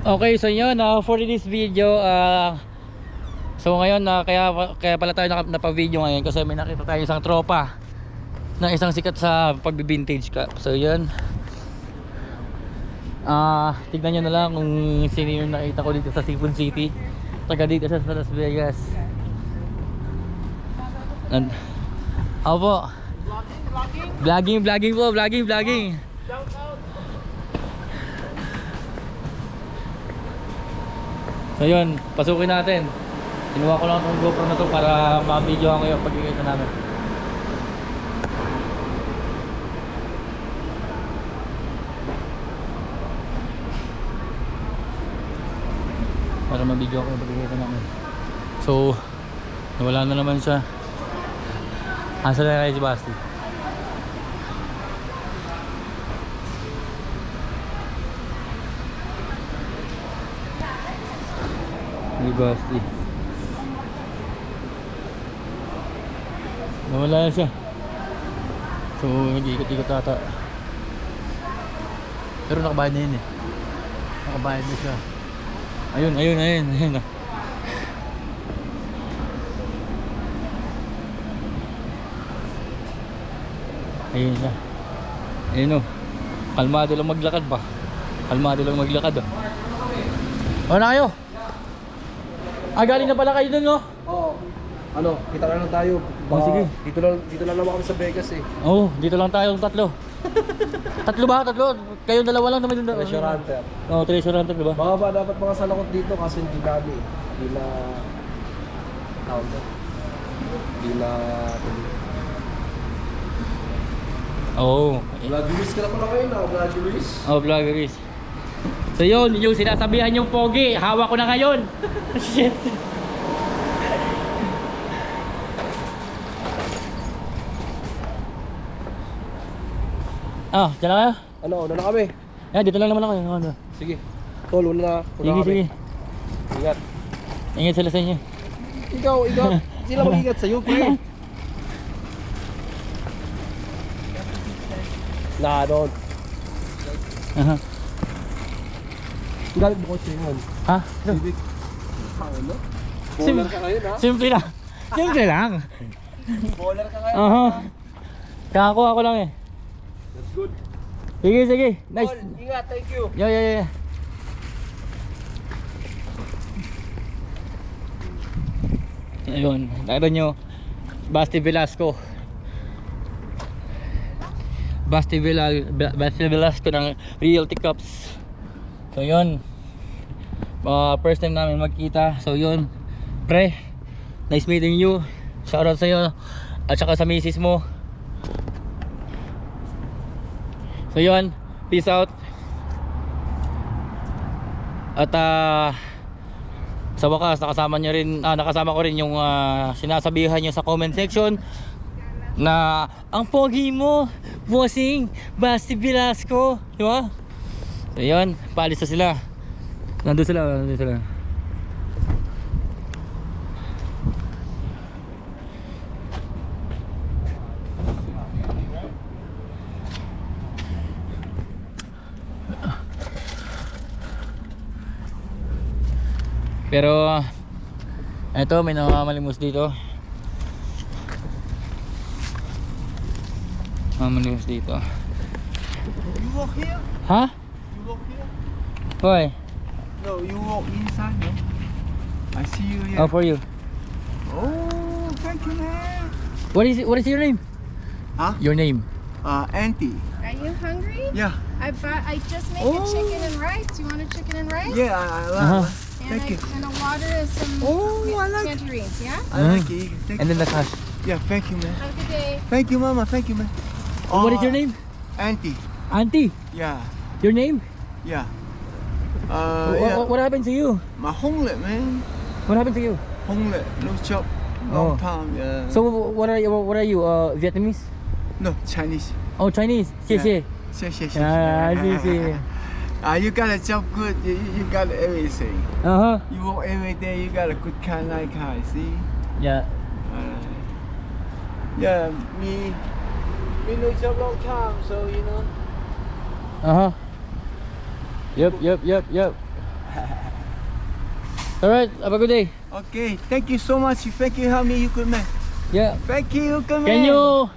Okay, so yun, for this video, so ngayon, kaya pala tayo napa-video ngayon kasi may nakita tayo isang tropa na isang sikat sa pagbi-vintage ka. So yun, tignan nyo na lang kung sino yung nakita ko dito sa Seafood City. Taga dito siya sa Las Vegas. And, po, vlogging. So yun, pasukin natin. Kinuha ko lang itong GoPro na to para ma-video ko yung pagkikita namin. Para ma-video ko yung pagkikita namin. So, nawala na naman siya. Asa na kayo si Basti? Basti. Nawala siya. So nag-ikot-ikot ata. Pero nakabayad na yun eh. Nakabayad na siya. Ayun. Ayun siya. Ayun o. Kalmado lang maglakad ba? O na kayo? Galing na pala kayo dun, no? Oo. Ano, kita lang tayo. Sige. Dito lang naman kami sa Vegas eh. Oo, dito lang tayo, tatlo. Tatlo ba? Kayong dalawa lang naman dun. Treasure Hunter. Oo, Treasure Hunter, diba? Baka ba dapat mga salakot dito kasi hindi dami. Hindi na... tawag doon. Hindi na... Oo. Vloggeries ka na pala kayo na, vloggeries. Oo, vloggeries. So yun, yung sinasabihan yung pogi, hawak ko na ngayon. Shit. Diyan na kayo? Ano, una na kami. Dito lang naman ako. Ano? Sige. Tol, una Sige. kami. Ingat. Ingat sila sa inyo. Ikaw. Sila mag-ingat sa'yo, pre. Doon. Galit mo ko siya yun. Civic. Ano? Bowler ka ngayon, ha? Simple lang. Bowler ka ngayon. Kakakuha ko lang eh. That's good. Sige. Nice. Tol, ingat, thank you. Yeah. Ayun, nakita nyo Basti Velasco ng Realty Cups. So yun, first time namin magkita. So yun, pre, nice meeting you. Shoutout sa'yo at saka sa misis mo. So yun, peace out. At sa wakas nakasama ko rin yung sinasabihan nyo sa comment section na ang pogi mo, bossing Basti Velasco, di ba? So yun, paalis na sila. Nandun sila. Pero eto, may namamalimos dito. Mamalimos dito. You walk here? Ha? You walk here? Why? No, you walk inside, no? I see you here. Oh, for you. Oh, thank you, man. What is your name? Huh? Your name? Auntie. Are you hungry? Yeah. I just made a chicken and rice. You want a chicken and rice? Yeah, I And thank you. And a water and some I like it. tangerines, yeah? I like it. Thank And you. then the cash. Yeah, thank you, man. Have a good day. Thank you, Mama. Thank you, man. What is your name? Auntie. Auntie. Yeah. Your name? Yeah. What happened to you? My Honglet, man. What happened to you? Honglet. No job. Long time. Yeah. So what are you? Vietnamese? No, Chinese. Oh, Chinese. Xie. Xie. You got a job good. You got everything. You work every day. You got a good car, nice car. See? Yeah. Yeah. Me no job long time. So you know. Yep. Alright, have a good day. Okay, thank you so much. Thank you, help me, you could man. Yeah. Thank you, you could man. Can you